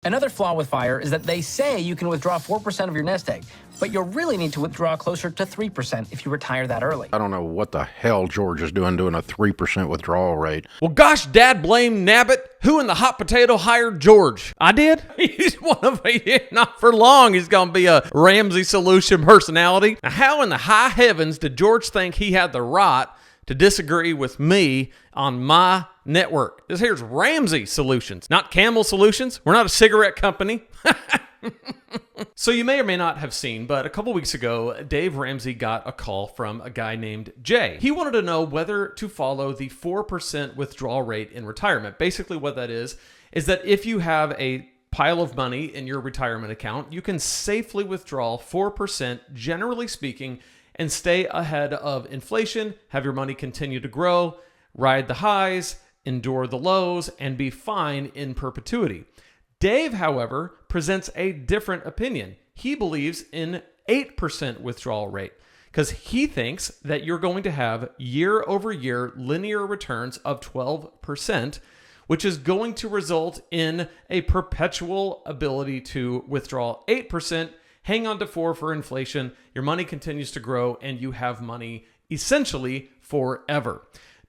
Another flaw with FIRE is that they say you can withdraw 4% of your nest egg, but you'll really need to withdraw closer to 3% if you retire that early. I don't know what the hell George is doing a 3% withdrawal rate. Well, gosh, Dad blame Nabbit. Who in the hot potato hired George? I did. He's one of not for long. He's going to be a Ramsey Solution personality. Now, how in the high heavens did George think he had the right to disagree with me on my network? This here's Ramsey Solutions, not Kamel Solutions. We're not a cigarette company. So you may or may not have seen, but a couple weeks ago, Dave Ramsey got a call from a guy named Jay. He wanted to know whether to follow the 4% withdrawal rate in retirement. Basically what that is that if you have a pile of money in your retirement account, you can safely withdraw 4%, generally speaking, and stay ahead of inflation, have your money continue to grow, ride the highs, endure the lows, and be fine in perpetuity. Dave, however, presents a different opinion. He believes in 8% withdrawal rate because he thinks that you're going to have year over year linear returns of 12%, which is going to result in a perpetual ability to withdraw 8%, hang on to 4% for inflation, your money continues to grow, and you have money essentially forever.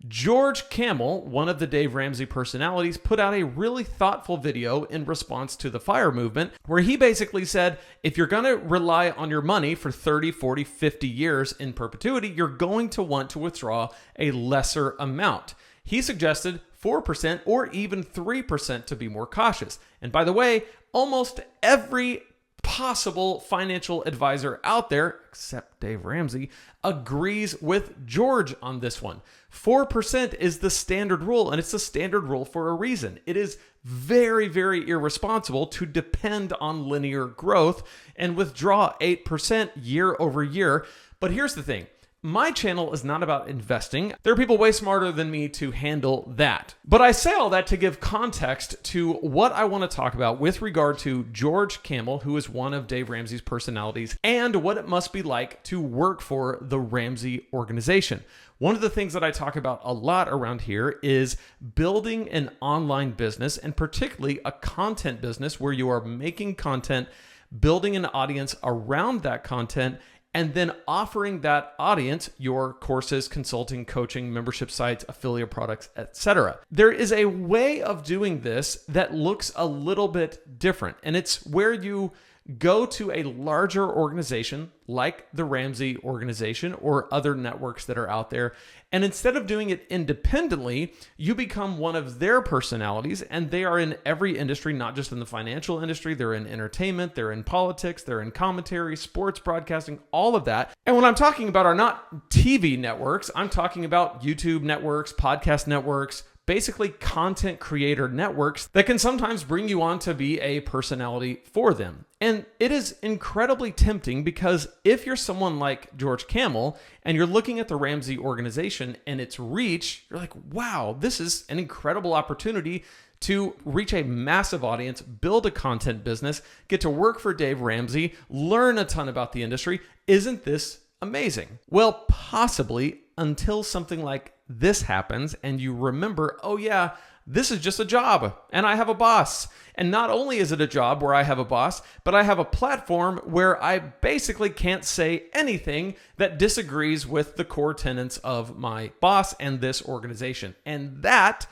George Kamel, one of the Dave Ramsey personalities, put out a really thoughtful video in response to the FIRE movement, where he basically said, if you're going to rely on your money for 30, 40, 50 years in perpetuity, you're going to want to withdraw a lesser amount. He suggested 4% or even 3% to be more cautious. And by the way, almost every possible financial advisor out there, except Dave Ramsey, agrees with George on this one. 4% is the standard rule, and it's the standard rule for a reason. It is very, very irresponsible to depend on linear growth and withdraw 8% year over year. But here's the thing. My channel is not about investing. There are people way smarter than me to handle that. But I say all that to give context to what I want to talk about with regard to George Kamel, who is one of Dave Ramsey's personalities, and what it must be like to work for the Ramsey organization. One of the things that I talk about a lot around here is building an online business, and particularly a content business where you are making content, building an audience around that content, and then offering that audience your courses, consulting, coaching, membership sites, affiliate products, etc. There is a way of doing this that looks a little bit different, and it's where you go to a larger organization like the Ramsey organization or other networks that are out there, and instead of doing it independently, you become one of their personalities, and they are in every industry, not just in the financial industry. They're in entertainment, they're in politics, they're in commentary, sports broadcasting, all of that. And what I'm talking about are not TV networks. I'm talking about YouTube networks, podcast networks, basically content creator networks that can sometimes bring you on to be a personality for them. And it is incredibly tempting because if you're someone like George Kamel and you're looking at the Ramsey organization and its reach, you're like, wow, this is an incredible opportunity to reach a massive audience, build a content business, get to work for Dave Ramsey, learn a ton about the industry. Isn't this amazing? Well, possibly, until something like this happens and you remember, oh yeah, this is just a job and I have a boss. And not only is it a job where I have a boss, but I have a platform where I basically can't say anything that disagrees with the core tenets of my boss and this organization. And that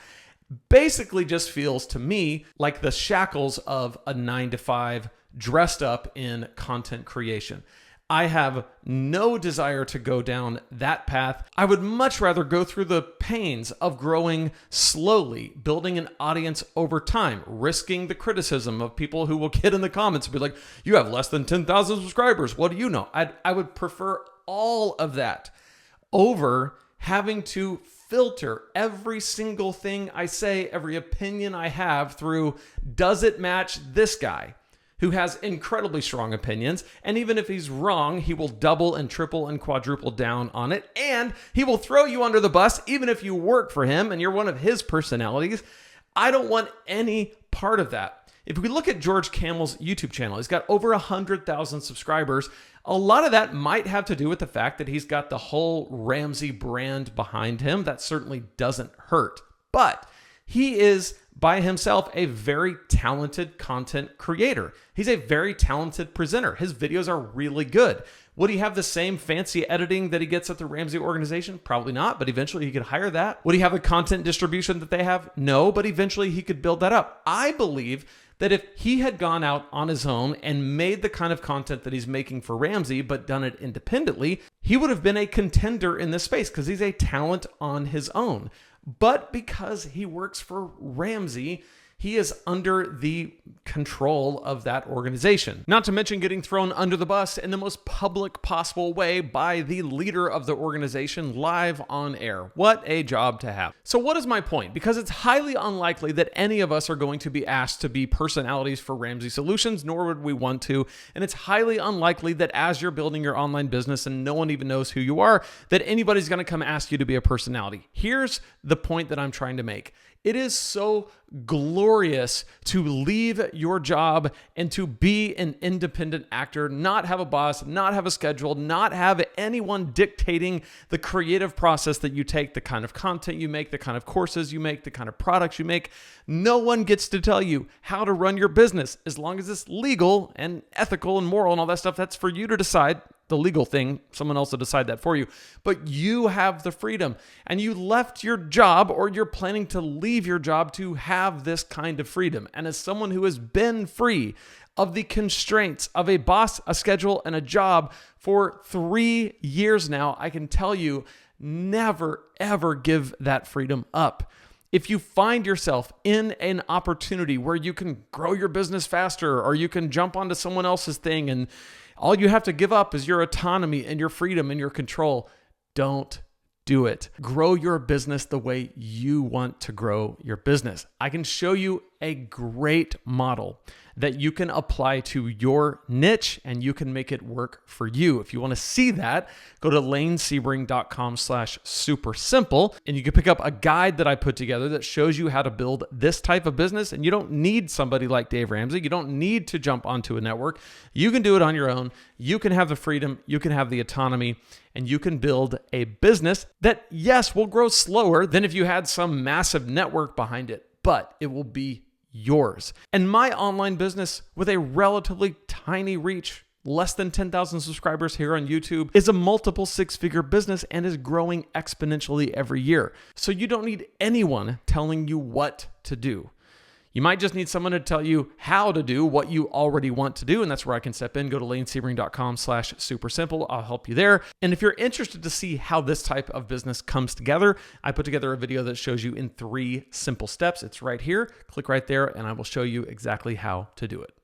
basically just feels to me like the shackles of a 9-to-5 dressed up in content creation. I have no desire to go down that path. I would much rather go through the pains of growing slowly, building an audience over time, risking the criticism of people who will get in the comments and be like, you have less than 10,000 subscribers. What do you know? I would prefer all of that over having to filter every single thing I say, every opinion I have through, does it match this guy who has incredibly strong opinions, and even if he's wrong, he will double and triple and quadruple down on it, and he will throw you under the bus even if you work for him and you're one of his personalities. I don't want any part of that. If we look at George Kamel's YouTube channel, he's got over 100,000 subscribers. A lot of that might have to do with the fact that he's got the whole Ramsey brand behind him. That certainly doesn't hurt. But He is by himself a very talented content creator. He's a very talented presenter. His videos are really good. Would he have the same fancy editing that he gets at the Ramsey organization? Probably not, but eventually he could hire that. Would he have the content distribution that they have? No, but eventually he could build that up. I believe that if he had gone out on his own and made the kind of content that he's making for Ramsey, but done it independently, he would have been a contender in this space because he's a talent on his own. But because he works for Ramsey, he is under the control of that organization. Not to mention getting thrown under the bus in the most public possible way by the leader of the organization live on air. What a job to have. So what is my point? Because it's highly unlikely that any of us are going to be asked to be personalities for Ramsey Solutions, nor would we want to. And it's highly unlikely that as you're building your online business and no one even knows who you are, that anybody's going to come ask you to be a personality. Here's the point that I'm trying to make. It is so glorious to leave your job and to be an independent actor, not have a boss, not have a schedule, not have anyone dictating the creative process that you take, the kind of content you make, the kind of courses you make, the kind of products you make. No one gets to tell you how to run your business. As long as it's legal and ethical and moral and all that stuff, that's for you to decide. The legal thing, someone else will decide that for you. But you have the freedom, and you left your job, or you're planning to leave your job to have this kind of freedom. And as someone who has been free of the constraints of a boss, a schedule, and a job for 3 years now, I can tell you, never, ever give that freedom up. If you find yourself in an opportunity where you can grow your business faster, or you can jump onto someone else's thing and all you have to give up is your autonomy and your freedom and your control, don't do it. Grow your business the way you want to grow your business. I can show you a great model that you can apply to your niche and you can make it work for you. If you want to see that, go to lanesebring.com/super simple and you can pick up a guide that I put together that shows you how to build this type of business. And you don't need somebody like Dave Ramsey. You don't need to jump onto a network. You can do it on your own. You can have the freedom. You can have the autonomy, and you can build a business that, yes, will grow slower than if you had some massive network behind it, but it will be yours. And my online business with a relatively tiny reach, less than 10,000 subscribers here on YouTube, is a multiple six-figure business and is growing exponentially every year. So you don't need anyone telling you what to do. You might just need someone to tell you how to do what you already want to do, and that's where I can step in. Go to lanesebring.com/super simple. I'll help you there. And if you're interested to see how this type of business comes together, I put together a video that shows you in 3 simple steps. It's right here. Click right there, and I will show you exactly how to do it.